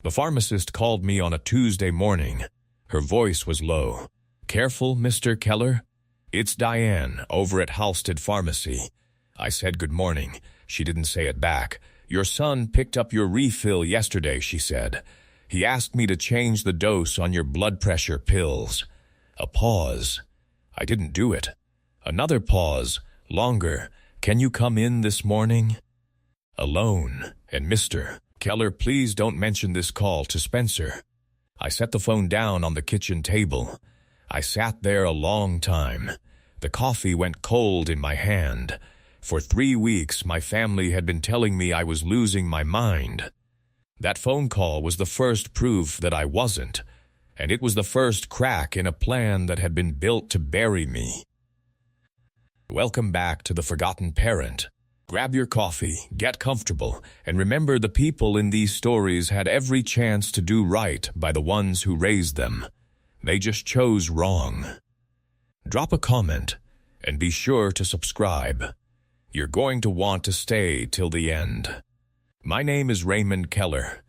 The pharmacist called me on a Tuesday morning. Her voice was low. "Careful, Mr. Keller? It's Diane, over at Halsted Pharmacy." I said good morning. She didn't say it back. "Your son picked up your refill yesterday," she said. "He asked me to change the dose on your blood pressure pills." A pause. I didn't do it. Another pause. Longer. "Can you come in this morning?" Alone. "And Mr. Keller, please don't mention this call to Spencer." I set the phone down on the kitchen table. I sat there a long time. The coffee went cold in my hand. For 3 weeks, my family had been telling me I was losing my mind. That phone call was the first proof that I wasn't, and it was the first crack in a plan that had been built to bury me. Welcome back to The Forgotten Parent. Grab your coffee, get comfortable, and remember the people in these stories had every chance to do right by the ones who raised them. They just chose wrong. Drop a comment, and be sure to subscribe. You're going to want to stay till the end. My name is Raymond Keller.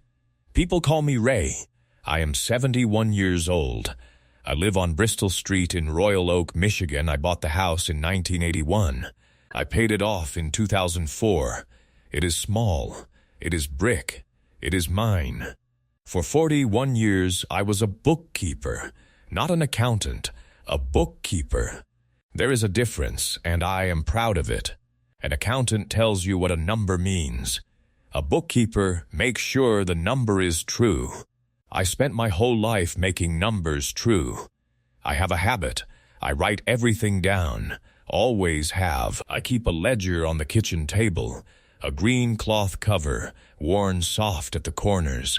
People call me Ray. I am 71 years old. I live on Bristol Street in Royal Oak, Michigan. I bought the house in 1981. I paid it off in 2004. It is small. It is brick. It is mine. For 41 years, I was a bookkeeper, not an accountant, a bookkeeper. There is a difference, and I am proud of it. An accountant tells you what a number means. A bookkeeper makes sure the number is true. I spent my whole life making numbers true. I have a habit. I write everything down. Always have. I keep a ledger on the kitchen table, a green cloth cover, worn soft at the corners.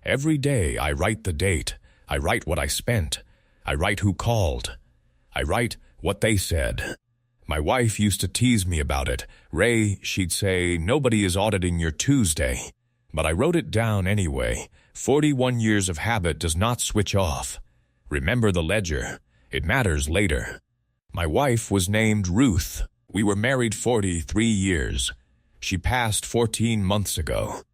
Every day I write the date. I write what I spent. I write who called. I write what they said. My wife used to tease me about it. "Ray," she'd say, "nobody is auditing your Tuesday." But I wrote it down anyway. 41 years of habit does not switch off. Remember the ledger. It matters later. My wife was named Ruth. We were married 43 years. She passed 14 months ago.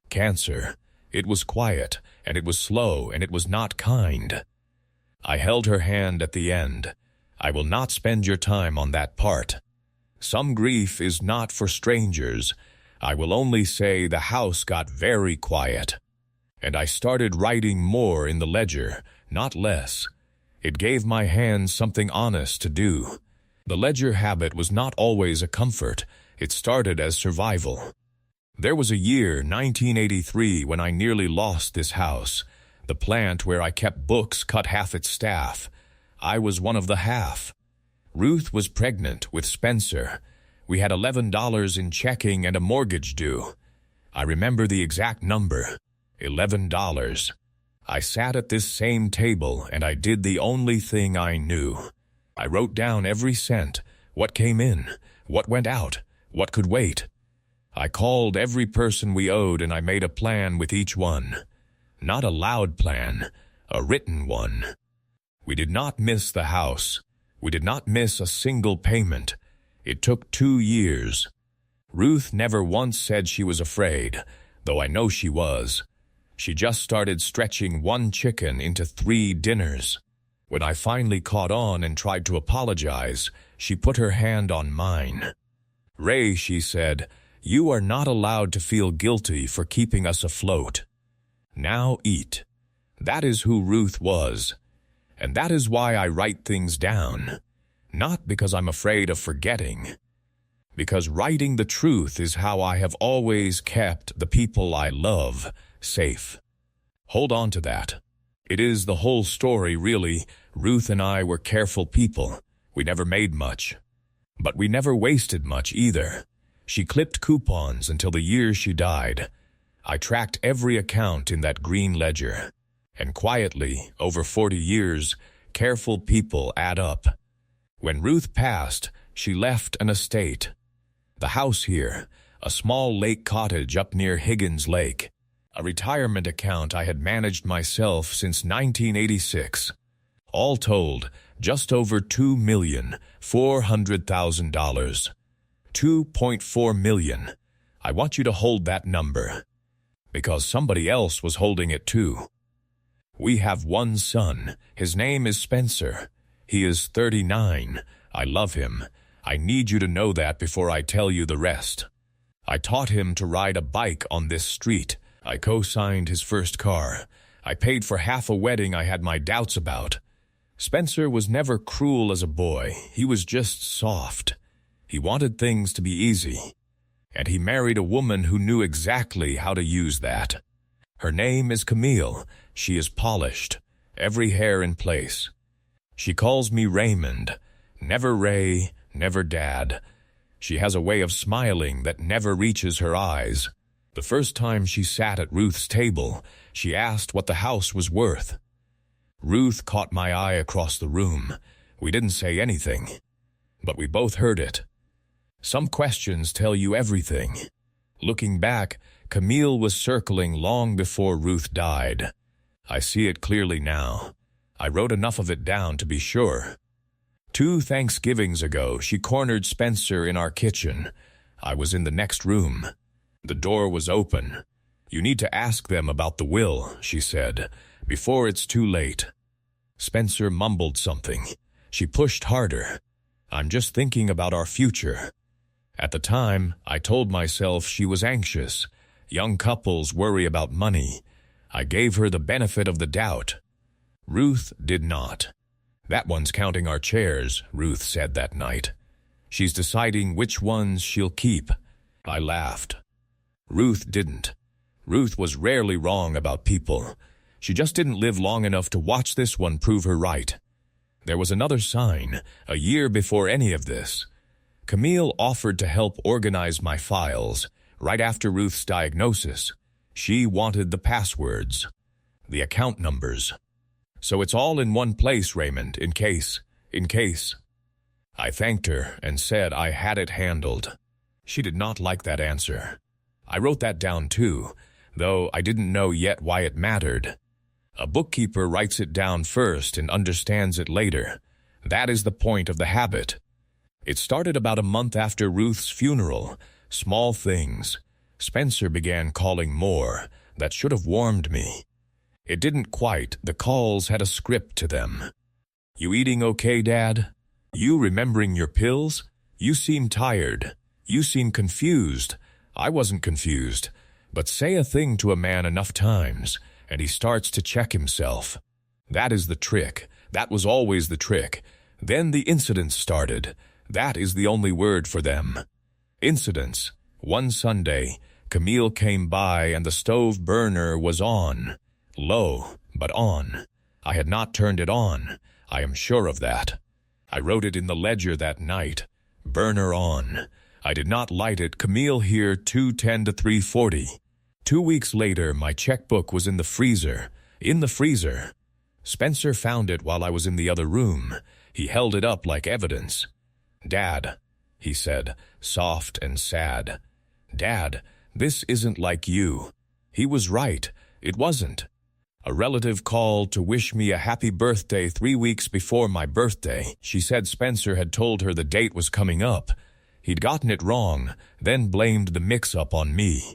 Cancer. It was quiet, and it was slow, and it was not kind. I held her hand at the end. I will not spend your time on that part. Some grief is not for strangers. I will only say the house got very quiet. And I started writing more in the ledger, not less. It gave my hands something honest to do. The ledger habit was not always a comfort. It started as survival. There was a year, 1983, when I nearly lost this house. The plant where I kept books cut half its staff. I was one of the half. Ruth was pregnant with Spencer. We had $11 in checking and a mortgage due. I remember the exact number, $11. I sat at this same table and I did the only thing I knew. I wrote down every cent, what came in, what went out, what could wait. I called every person we owed and I made a plan with each one. Not a loud plan, a written one. We did not miss the house. We did not miss a single payment. It took 2 years. Ruth never once said she was afraid, though I know she was. She just started stretching one chicken into 3 dinners. When I finally caught on and tried to apologize, she put her hand on mine. "Ray," she said, "you are not allowed to feel guilty for keeping us afloat. Now eat." That is who Ruth was. And that is why I write things down. Not because I'm afraid of forgetting. Because writing the truth is how I have always kept the people I love safe. Hold on to that. It is the whole story, really. Ruth and I were careful people. We never made much. But we never wasted much either. She clipped coupons until the year she died. I tracked every account in that green ledger. And quietly, over 40 years, careful people add up. When Ruth passed, she left an estate. The house here, a small lake cottage up near Higgins Lake, a retirement account I had managed myself since 1986. All told, just over $2,400,000. $2.4 million. I want you to hold that number. because somebody else was holding it too. We have one son. His name is Spencer. He is 39. I love him. I need you to know that before I tell you the rest. I taught him to ride a bike on this street. I co-signed his first car. I paid for half a wedding I had my doubts about. Spencer was never cruel as a boy. He was just soft. He wanted things to be easy. And he married a woman who knew exactly how to use that. Her name is Camille. She is polished, every hair in place. She calls me Raymond, never Ray, never Dad. She has a way of smiling that never reaches her eyes. The first time she sat at Ruth's table, she asked what the house was worth. Ruth caught my eye across the room. We didn't say anything, but we both heard it. Some questions tell you everything. Looking back, Camille was circling long before Ruth died. I see it clearly now. I wrote enough of it down to be sure. 2 Thanksgivings ago, she cornered Spencer in our kitchen. I was in the next room. The door was open. "You need to ask them about the will," she said, "before it's too late." Spencer mumbled something. She pushed harder. "I'm just thinking about our future." At the time, I told myself she was anxious. Young couples worry about money. I gave her the benefit of the doubt. Ruth did not. "That one's counting our chairs," Ruth said that night. "She's deciding which ones she'll keep." I laughed. Ruth didn't. Ruth was rarely wrong about people. She just didn't live long enough to watch this one prove her right. There was another sign, a year before any of this. Camille offered to help organize my files right after Ruth's diagnosis. She wanted the passwords, the account numbers. "So it's all in one place, Raymond, in case. I thanked her and said I had it handled. She did not like that answer. I wrote that down too, though I didn't know yet why it mattered. A bookkeeper writes it down first and understands it later. That is the point of the habit. It started about a month after Ruth's funeral. Small things. Spencer began calling more. That should have warmed me. It didn't quite. The calls had a script to them. "You eating okay, Dad? You remembering your pills? You seem tired. You seem confused." I wasn't confused, but say a thing to a man enough times, and he starts to check himself. That is the trick. That was always the trick. Then the incidents started. That is the only word for them. Incidents. One Sunday, Camille came by and the stove burner was on. Low, but on. I had not turned it on. I am sure of that. I wrote it in the ledger that night. Burner on. I did not light it. Camille here 2:10 to 3:40. 2 weeks later, my checkbook was in the freezer. In the freezer. Spencer found it while I was in the other room. He held it up like evidence. "Dad," he said, soft and sad. "Dad, this isn't like you." He was right. It wasn't. A relative called to wish me a happy birthday 3 weeks before my birthday. She said Spencer had told her the date was coming up. He'd gotten it wrong, then blamed the mix-up on me.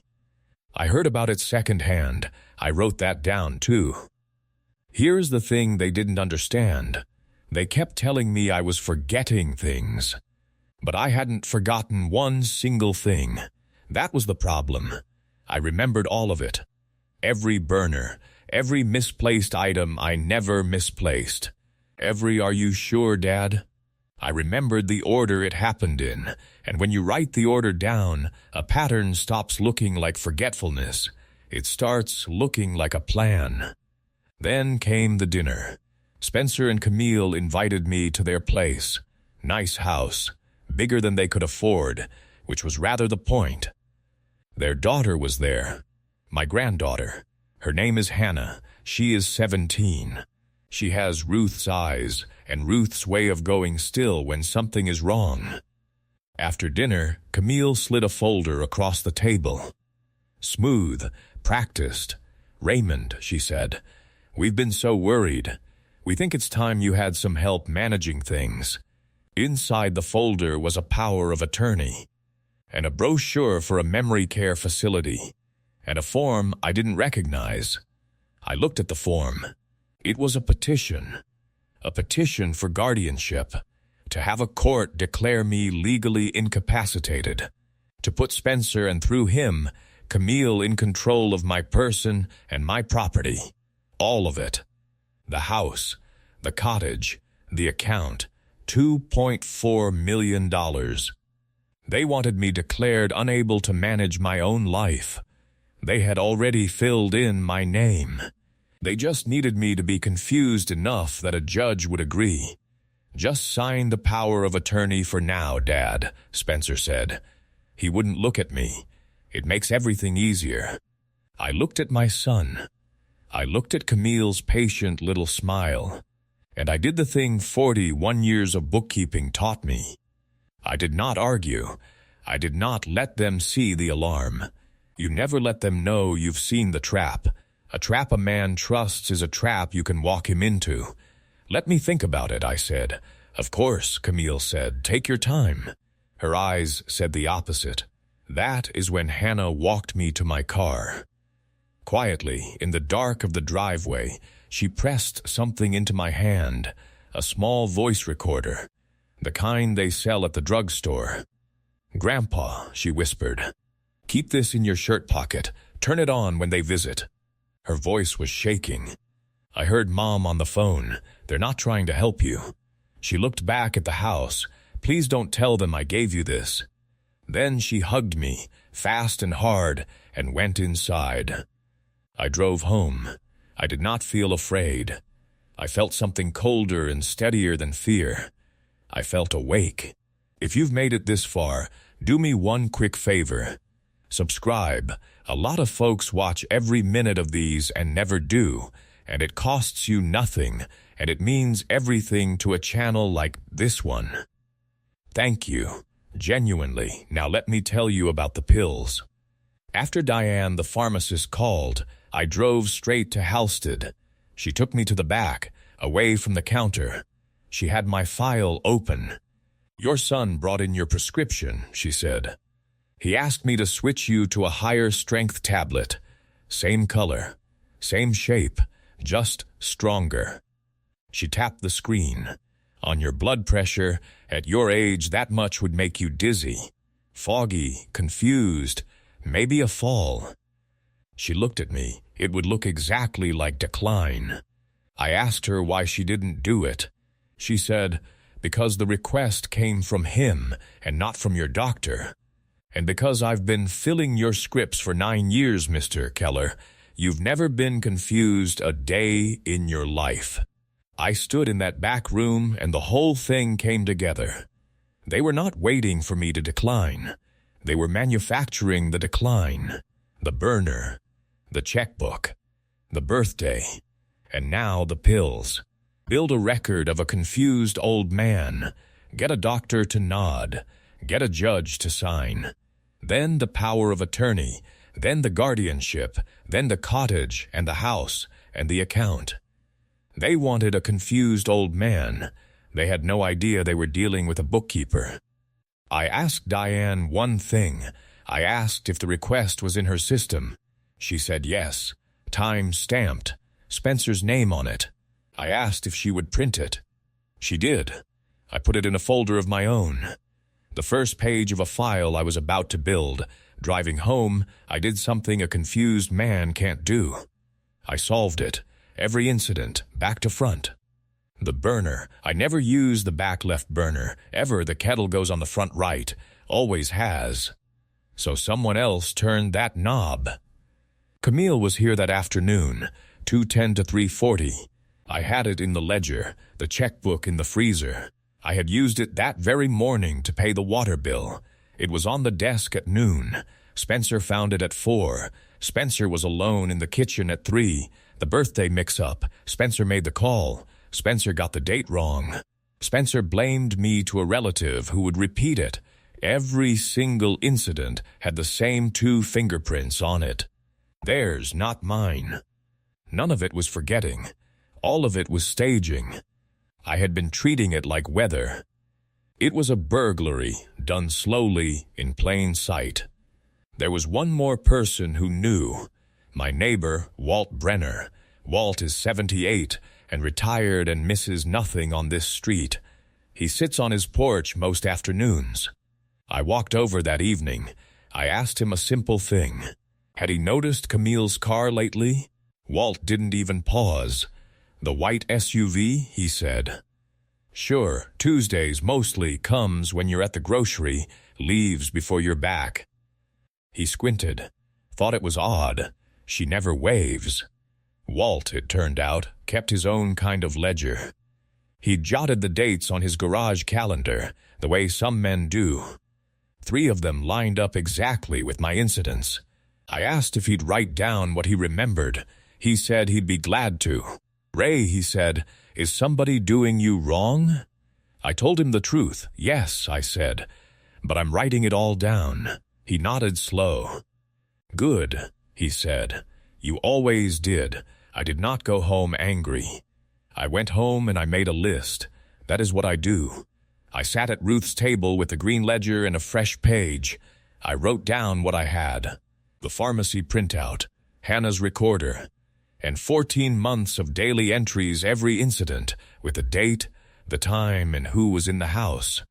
I heard about it secondhand. I wrote that down, too. Here's the thing they didn't understand. They kept telling me I was forgetting things. But I hadn't forgotten one single thing. That was the problem. I remembered all of it. Every burner, every misplaced item I never misplaced. Every "Are you sure, Dad?" I remembered the order it happened in, and when you write the order down, a pattern stops looking like forgetfulness. It starts looking like a plan. Then came the dinner. Spencer and Camille invited me to their place. Nice house, bigger than they could afford, which was rather the point. Their daughter was there, my granddaughter. Her name is Hannah. She is 17. She has Ruth's eyes and Ruth's way of going still when something is wrong. After dinner, Camille slid a folder across the table. "Smooth, practiced. Raymond," she said, "we've been so worried. We think it's time you had some help managing things." Inside the folder was a power of attorney and a brochure for a memory care facility. and a form I didn't recognize. I looked at the form. It was a petition for guardianship, to have a court declare me legally incapacitated, to put Spencer and through him, Camille in control of my person and my property. All of it. The house, the cottage, the account, $2.4 million. They wanted me declared unable to manage my own life. They had already filled in my name. They just needed me to be confused enough that a judge would agree. "Just sign the power of attorney for now, Dad," Spencer said. He wouldn't look at me. It makes everything easier. I looked at my son. I looked at Camille's patient little smile. And I did the thing 41 years of bookkeeping taught me. I did not argue. I did not let them see the alarm. You never let them know you've seen the trap. A trap a man trusts is a trap you can walk him into. "Let me think about it," I said. "Of course," Camille said. "Take your time." Her eyes said the opposite. That is when Hannah walked me to my car. Quietly, in the dark of the driveway, she pressed something into my hand, a small voice recorder, the kind they sell at the drugstore. "Grandpa," she whispered, "keep this in your shirt pocket. Turn it on when they visit." Her voice was shaking. I heard Mom on the phone. "They're not trying to help you." She looked back at the house. "Please don't tell them I gave you this." Then she hugged me, fast and hard, and went inside. I drove home. I did not feel afraid. I felt something colder and steadier than fear. I felt awake. If you've made it this far, do me one quick favor. Subscribe. A lot of folks watch every minute of these and never do, and it costs you nothing, and it means everything to a channel like this one. Thank you. Genuinely. Now let me tell you about the pills. After Diane, the pharmacist, called, I drove straight to Halsted. She took me to the back, away from the counter. She had my file open. "Your son brought in your prescription," she said. "He asked me to switch you to a higher strength tablet. Same color, same shape, just stronger." She tapped the screen. "On your blood pressure, at your age, that much would make you dizzy, foggy, confused, maybe a fall." She looked at me. It would look exactly like decline. I asked her why she didn't do it. She said, "Because the request came from him and not from your doctor. And because I've been filling your scripts for 9 years, Mr. Keller, you've never been confused a day in your life." I stood in that back room and the whole thing came together. They were not waiting for me to decline. They were manufacturing the decline, the burner, the checkbook, the birthday, and now the pills. Build a record of a confused old man. Get a doctor to nod. Get a judge to sign. Then the power of attorney. Then the guardianship. Then the cottage and the house and the account. They wanted a confused old man. They had no idea they were dealing with a bookkeeper. I asked Diane one thing. I asked if the request was in her system. She said yes. Time stamped. Spencer's name on it. I asked if she would print it. She did. I put it in a folder of my own. The first page of a file I was about to build. Driving home, I did something a confused man can't do. I solved it. Every incident, back to front. The burner. I never use the back left burner. Ever. The kettle goes on the front right. Always has. So someone else turned that knob. Camille was here that afternoon, 2:10 to 3:40. I had it in the ledger, the checkbook in the freezer. I had used it that very morning to pay the water bill. It was on the desk at noon. Spencer found it at 4. Spencer was alone in the kitchen at 3. The birthday mix-up. Spencer made the call. Spencer got the date wrong. Spencer blamed me to a relative who would repeat it. Every single incident had the same 2 fingerprints on it. Theirs, not mine. None of it was forgetting. All of it was staging. I had been treating it like weather. It was a burglary, done slowly, in plain sight. There was one more person who knew. My neighbor, Walt Brenner. Walt is 78 and retired and misses nothing on this street. He sits on his porch most afternoons. I walked over that evening. I asked him a simple thing. Had he noticed Camille's car lately? Walt didn't even pause. The white SUV, he said. Sure, Tuesdays mostly comes when you're at the grocery, leaves before you're back. He squinted, thought it was odd. She never waves. Walt, it turned out, kept his own kind of ledger. He'd jotted the dates on his garage calendar, the way some men do. 3 of them lined up exactly with my incidents. I asked if he'd write down what he remembered. He said he'd be glad to. Ray, he said, is somebody doing you wrong? I told him the truth. Yes, I said, but I'm writing it all down. He nodded slow. Good, he said. You always did. I did not go home angry. I went home and I made a list. That is what I do. I sat at Ruth's table with a green ledger and a fresh page. I wrote down what I had. The pharmacy printout, Hannah's recorder, and 14 months of daily entries every incident, with the date, the time, and who was in the house.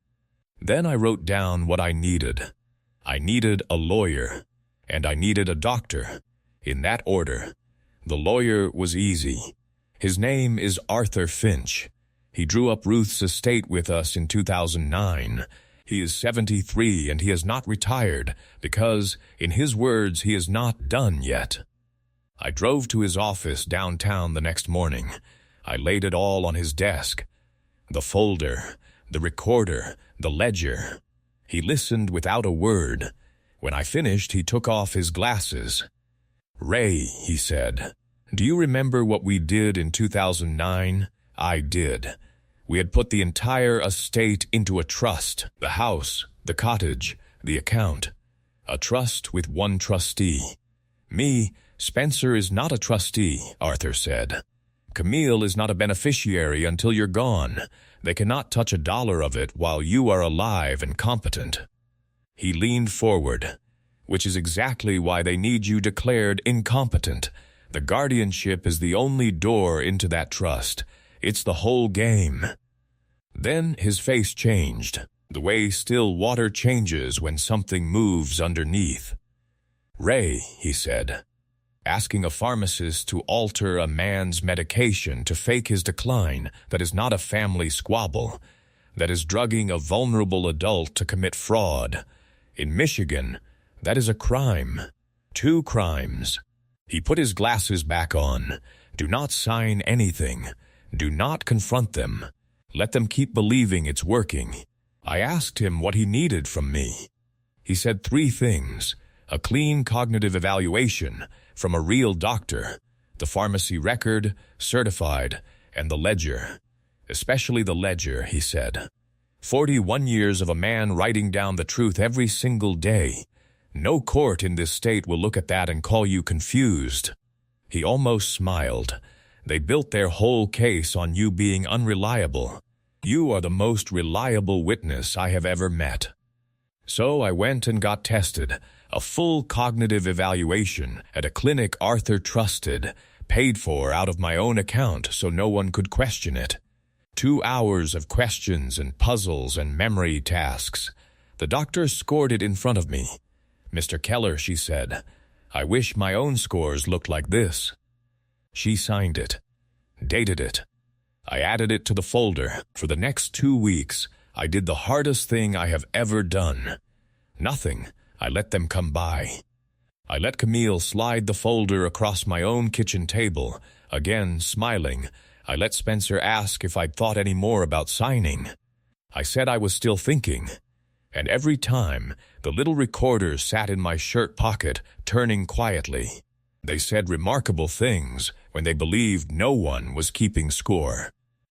Then I wrote down what I needed. I needed a lawyer, and I needed a doctor, in that order. The lawyer was easy. His name is Arthur Finch. He drew up Ruth's estate with us in 2009. He is 73 and he has not retired because, in his words, he is not done yet. I drove to his office downtown the next morning. I laid it all on his desk. The folder, the recorder, the ledger. He listened without a word. When I finished, he took off his glasses. Ray, he said, do you remember what we did in 2009? I did. We had put the entire estate into a trust, the house, the cottage, the account. A trust with one trustee. Me, Spencer is not a trustee, Arthur said. Camille is not a beneficiary until you're gone. They cannot touch $1 of it while you are alive and competent. He leaned forward, which is exactly why they need you declared incompetent. The guardianship is the only door into that trust. It's the whole game. Then his face changed, the way still water changes when something moves underneath. Ray, he said, asking a pharmacist to alter a man's medication to fake his decline, that is not a family squabble. That is drugging a vulnerable adult to commit fraud. In Michigan, that is a crime. 2 crimes. He put his glasses back on. Do not sign anything. Do not confront them. Let them keep believing it's working. I asked him what he needed from me. He said 3 things. A clean cognitive evaluation from a real doctor, the pharmacy record, certified, and the ledger. Especially the ledger, he said. 41 years of a man writing down the truth every single day. No court in this state will look at that and call you confused. He almost smiled. They built their whole case on you being unreliable. You are the most reliable witness I have ever met. So I went and got tested, a full cognitive evaluation at a clinic Arthur trusted, paid for out of my own account so no one could question it. 2 hours of questions and puzzles and memory tasks. The doctor scored it in front of me. Mr. Keller, she said, I wish my own scores looked like this. She signed it, dated it. I added it to the folder. For the next 2 weeks, I did the hardest thing I have ever done. Nothing. I let them come by. I let Camille slide the folder across my own kitchen table. Again, smiling, I let Spencer ask if I'd thought any more about signing. I said I was still thinking. And every time, the little recorders sat in my shirt pocket, turning quietly. They said remarkable things when they believed no one was keeping score.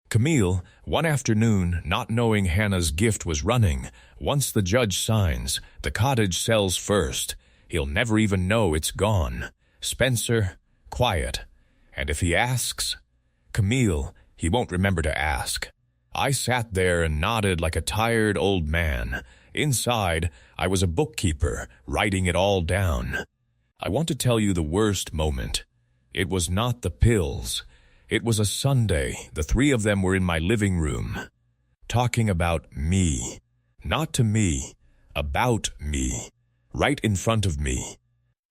Camille, one afternoon, not knowing Hannah's gift was running, once the judge signs, the cottage sells first. He'll never even know it's gone. Spencer, quiet. And if he asks, Camille, he won't remember to ask. I sat there and nodded like a tired old man. Inside, I was a bookkeeper, writing it all down. I want to tell you the worst moment. It was not the pills. It was a Sunday. The three of them were in my living room, talking about me. Not to me, about me, right in front of me.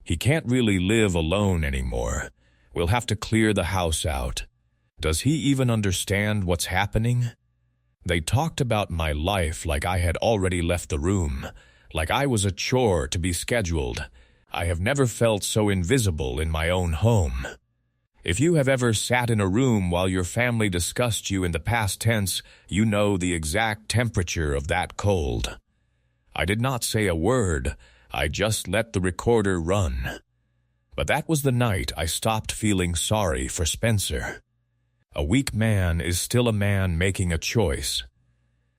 He can't really live alone anymore. We'll have to clear the house out. Does he even understand what's happening? They talked about my life like I had already left the room, like I was a chore to be scheduled. I have never felt so invisible in my own home. If you have ever sat in a room while your family discussed you in the past tense, you know the exact temperature of that cold. I did not say a word. I just let the recorder run. But that was the night I stopped feeling sorry for Spencer. A weak man is still a man making a choice.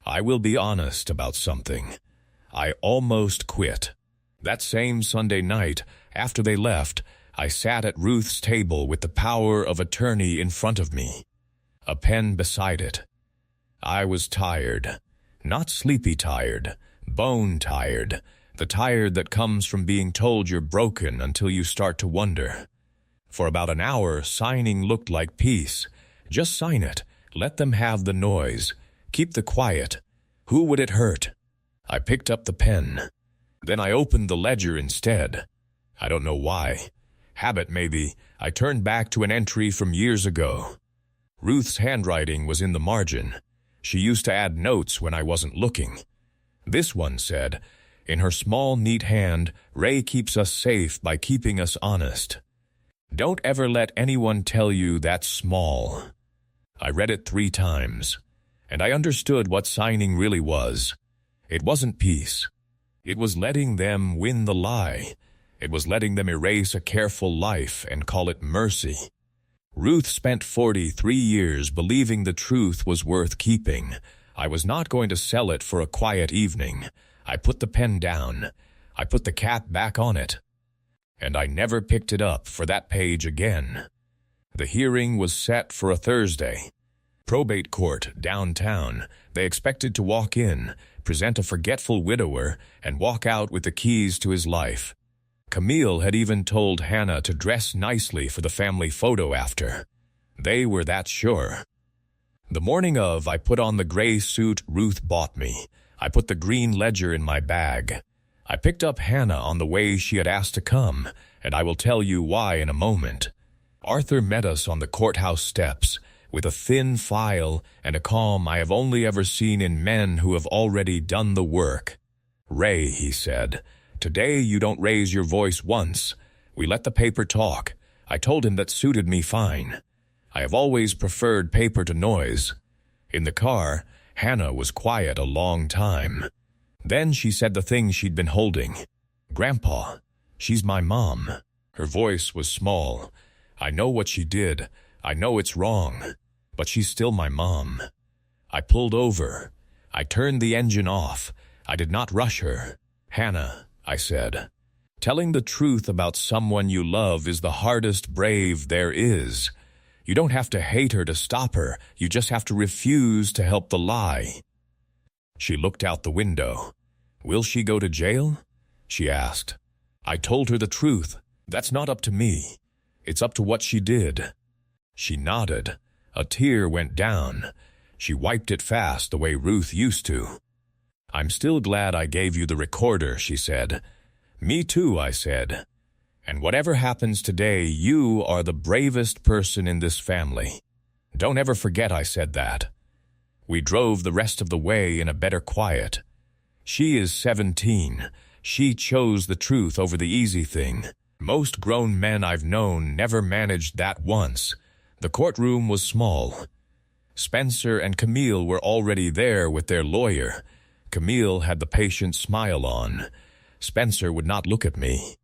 I will be honest about something. I almost quit. That same Sunday night, after they left, I sat at Ruth's table with the power of attorney in front of me, a pen beside it. I was tired. Not sleepy tired, bone tired, the tired that comes from being told you're broken until you start to wonder. For about an hour, signing looked like peace. Just sign it. Let them have the noise. Keep the quiet. Who would it hurt? I picked up the pen. Then I opened the ledger instead. I don't know why. Habit, maybe. I turned back to an entry from years ago. Ruth's handwriting was in the margin. She used to add notes when I wasn't looking. This one said, in her small, neat hand, Ray keeps us safe by keeping us honest. Don't ever let anyone tell you that's small. I read it 3 times, and I understood what signing really was. It wasn't peace. It was letting them win the lie. It was letting them erase a careful life and call it mercy. Ruth spent 43 years believing the truth was worth keeping. I was not going to sell it for a quiet evening. I put the pen down. I put the cap back on it. And I never picked it up for that page again. The hearing was set for a Thursday. Probate court, downtown. They expected to walk in, present a forgetful widower, and walk out with the keys to his life. Camille had even told Hannah to dress nicely for the family photo after. They were that sure. The morning of, I put on the gray suit Ruth bought me. I put the green ledger in my bag. I picked up Hannah on the way she had asked to come, and I will tell you why in a moment. Arthur met us on the courthouse steps, with a thin file and a calm I have only ever seen in men who have already done the work. Ray, he said, today you don't raise your voice once. We let the paper talk. I told him that suited me fine. I have always preferred paper to noise. In the car, Hannah was quiet a long time. Then she said the thing she'd been holding. Grandpa, she's my mom. Her voice was small. I know what she did. I know it's wrong. But she's still my mom. I pulled over. I turned the engine off. I did not rush her. Hannah, I said, telling the truth about someone you love is the hardest brave there is. You don't have to hate her to stop her. You just have to refuse to help the lie. She looked out the window. Will she go to jail? She asked. I told her the truth. That's not up to me. It's up to what she did. She nodded. A tear went down. She wiped it fast the way Ruth used to. I'm still glad I gave you the recorder, she said. Me too, I said. And whatever happens today, you are the bravest person in this family. Don't ever forget I said that. We drove the rest of the way in a better quiet. She is 17. She chose the truth over the easy thing. Most grown men I've known never managed that once. The courtroom was small. Spencer and Camille were already there with their lawyer. Camille had the patient smile on. Spencer would not look at me.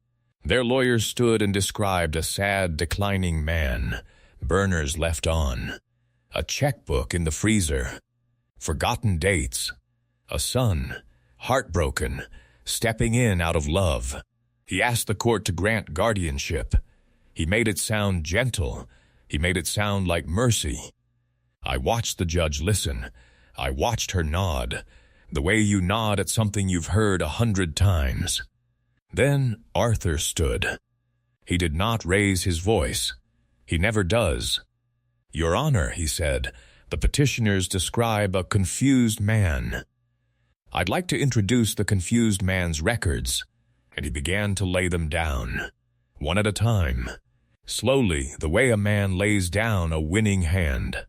Their lawyer stood and described a sad, declining man. Burners left on. A checkbook in the freezer. Forgotten dates. A son, heartbroken, stepping in out of love. He asked the court to grant guardianship. He made it sound gentle. He made it sound like mercy. I watched the judge listen. I watched her nod, the way you nod at something you've heard 100 times. Then Arthur stood. He did not raise his voice. He never does. "Your Honor," he said, "the petitioners describe a confused man. I'd like to introduce the confused man's records," and he began to lay them down, one at a time, slowly, the way a man lays down a winning hand.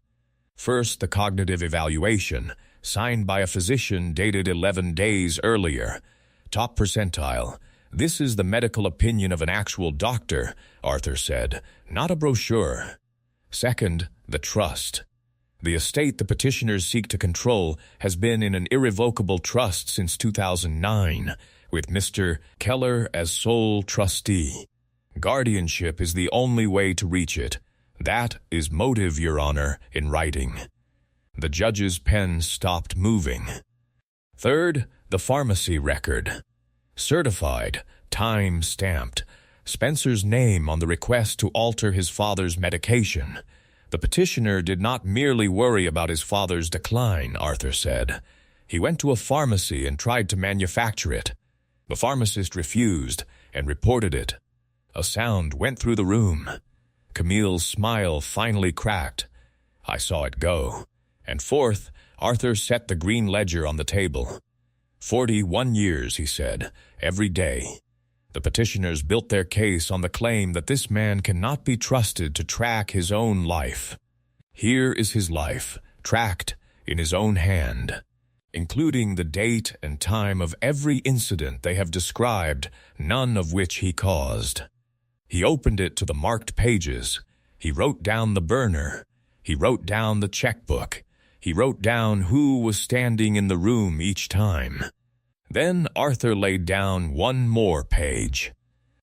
First, the cognitive evaluation, signed by a physician dated 11 days earlier. Top percentile. "This is the medical opinion of an actual doctor," Arthur said, "not a brochure." Second, the trust. The estate the petitioners seek to control has been in an irrevocable trust since 2009, with Mr. Keller as sole trustee. Guardianship is the only way to reach it. That is motive, Your Honor, in writing. The judge's pen stopped moving. Third, the pharmacy record. Certified, time-stamped, Spencer's name on the request to alter his father's medication. The petitioner did not merely worry about his father's decline, Arthur said. He went to a pharmacy and tried to manufacture it. The pharmacist refused and reported it. A sound went through the room. Camille's smile finally cracked. I saw it go. And fourth, Arthur set the green ledger on the table. 41 years, he said, every day. The petitioners built their case on the claim that this man cannot be trusted to track his own life. Here is his life, tracked in his own hand, including the date and time of every incident they have described, none of which he caused. He opened it to the marked pages. He wrote down the burner. He wrote down the checkbook. He wrote down who was standing in the room each time. Then Arthur laid down one more page.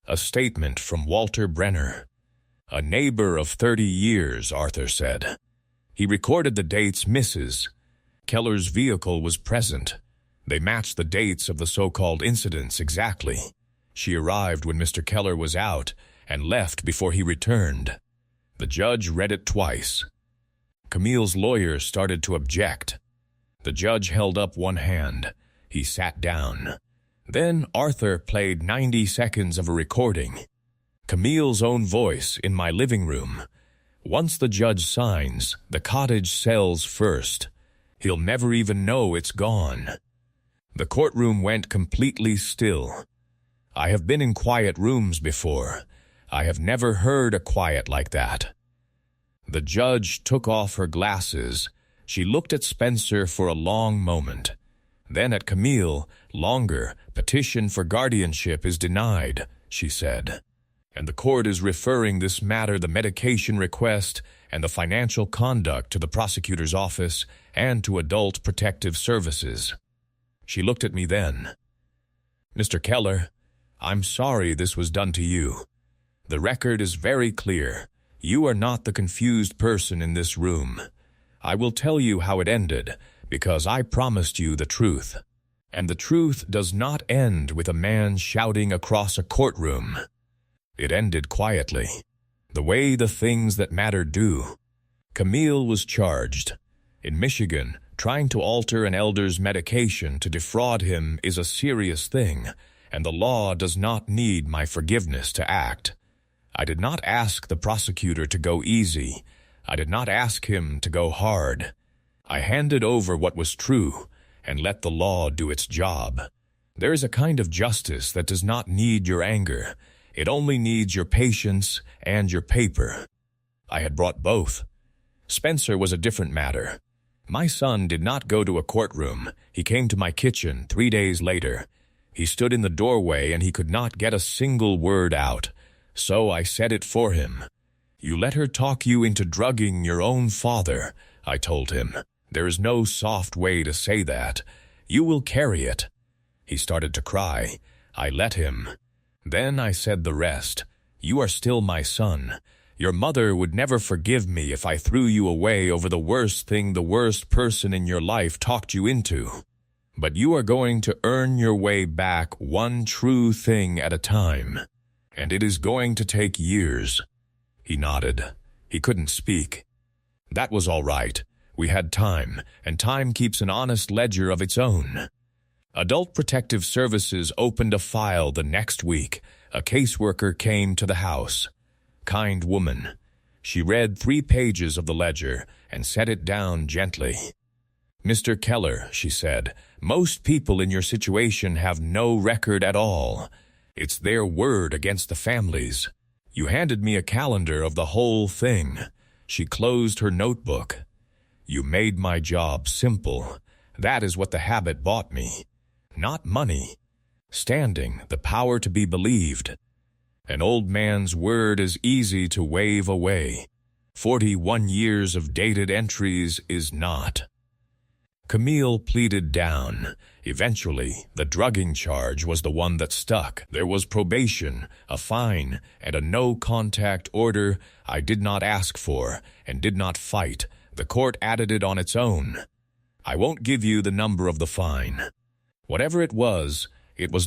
A statement from Walter Brenner. A neighbor of 30 years, Arthur said. He recorded the dates Mrs. Keller's vehicle was present. They matched the dates of the so-called incidents exactly. She arrived when Mr. Keller was out and left before he returned. The judge read it twice. Camille's lawyer started to object. The judge held up one hand. He sat down. Then Arthur played 90 seconds of a recording. Camille's own voice in my living room. Once the judge signs, the cottage sells first. He'll never even know it's gone. The courtroom went completely still. I have been in quiet rooms before. I have never heard a quiet like that. The judge took off her glasses. She looked at Spencer for a long moment. Then at Camille, longer, petition for guardianship is denied, she said. And the court is referring this matter, the medication request, and the financial conduct to the prosecutor's office and to Adult Protective Services. She looked at me then. Mr. Keller, I'm sorry this was done to you. The record is very clear. You are not the confused person in this room. I will tell you how it ended, because I promised you the truth. And the truth does not end with a man shouting across a courtroom. It ended quietly, the way the things that matter do. Camille was charged. In Michigan, trying to alter an elder's medication to defraud him is a serious thing, and the law does not need my forgiveness to act. I did not ask the prosecutor to go easy. I did not ask him to go hard. I handed over what was true and let the law do its job. There is a kind of justice that does not need your anger. It only needs your patience and your paper. I had brought both. Spencer was a different matter. My son did not go to a courtroom. He came to my kitchen 3 days later. He stood in the doorway and he could not get a single word out. So I said it for him. You let her talk you into drugging your own father, I told him. There is no soft way to say that. You will carry it. He started to cry. I let him. Then I said the rest. You are still my son. Your mother would never forgive me if I threw you away over the worst thing the worst person in your life talked you into. But you are going to earn your way back one true thing at a time. And it is going to take years. He nodded. He couldn't speak. That was all right. We had time, and time keeps an honest ledger of its own. Adult Protective Services opened a file the next week. A caseworker came to the house. Kind woman. She read 3 pages of the ledger and set it down gently. "Mr. Keller," she said, "most people in your situation have no record at all. It's their word against the families. You handed me a calendar of the whole thing." She closed her notebook. "You made my job simple. That is what the habit bought me. Not money. Standing, the power to be believed. An old man's word is easy to wave away. 41 years of dated entries is not." Camille pleaded down. Eventually, the drugging charge was the one that stuck. There was probation, a fine, and a no-contact order I did not ask for and did not fight. The court added it on its own. I won't give you the number of the fine. Whatever it was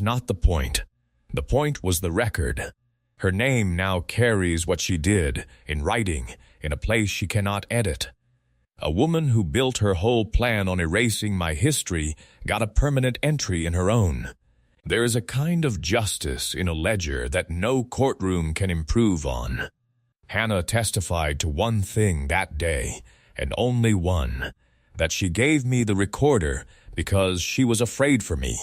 not the point. The point was the record. Her name now carries what she did, in writing, in a place she cannot edit. A woman who built her whole plan on erasing my history got a permanent entry in her own. There is a kind of justice in a ledger that no courtroom can improve on. Hannah testified to one thing that day, and only one, that she gave me the recorder because she was afraid for me.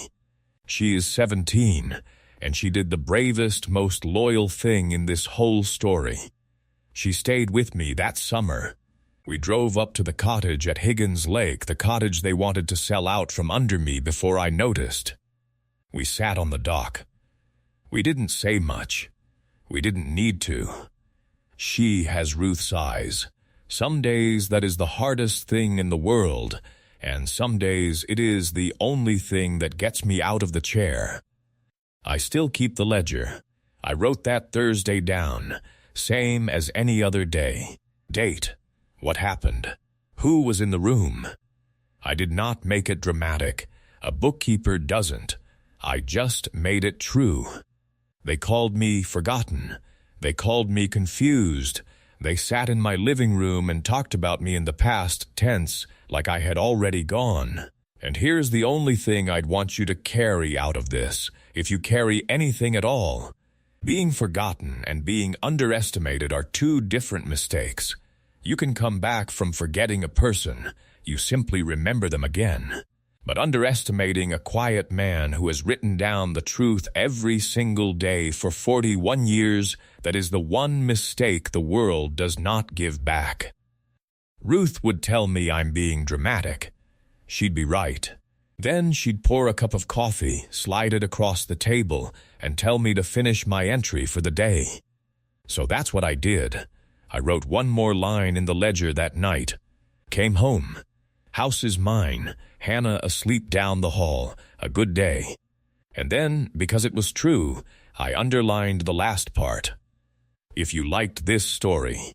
She is 17, and she did the bravest, most loyal thing in this whole story. She stayed with me that summer. We drove up to the cottage at Higgins Lake, the cottage they wanted to sell out from under me before I noticed. We sat on the dock. We didn't say much. We didn't need to. She has Ruth's eyes. Some days that is the hardest thing in the world, and some days it is the only thing that gets me out of the chair. I still keep the ledger. I wrote that Thursday down, same as any other day. Date. What happened? Who was in the room? I did not make it dramatic. A bookkeeper doesn't. I just made it true. They called me forgotten. They called me confused. They sat in my living room and talked about me in the past tense, like I had already gone. And here's the only thing I'd want you to carry out of this, if you carry anything at all. Being forgotten and being underestimated are 2 different mistakes. You can come back from forgetting a person. You simply remember them again. But underestimating a quiet man who has written down the truth every single day for 41 years, that is the one mistake the world does not give back. Ruth would tell me I'm being dramatic. She'd be right. Then she'd pour a cup of coffee, slide it across the table, and tell me to finish my entry for the day. So that's what I did. I wrote one more line in the ledger that night. Came home. House is mine. Hannah asleep down the hall. A good day. And then, because it was true, I underlined the last part. If you liked this story,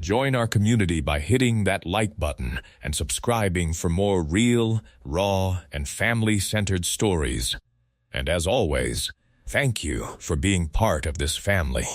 join our community by hitting that like button and subscribing for more real, raw, and family-centered stories. And as always, thank you for being part of this family.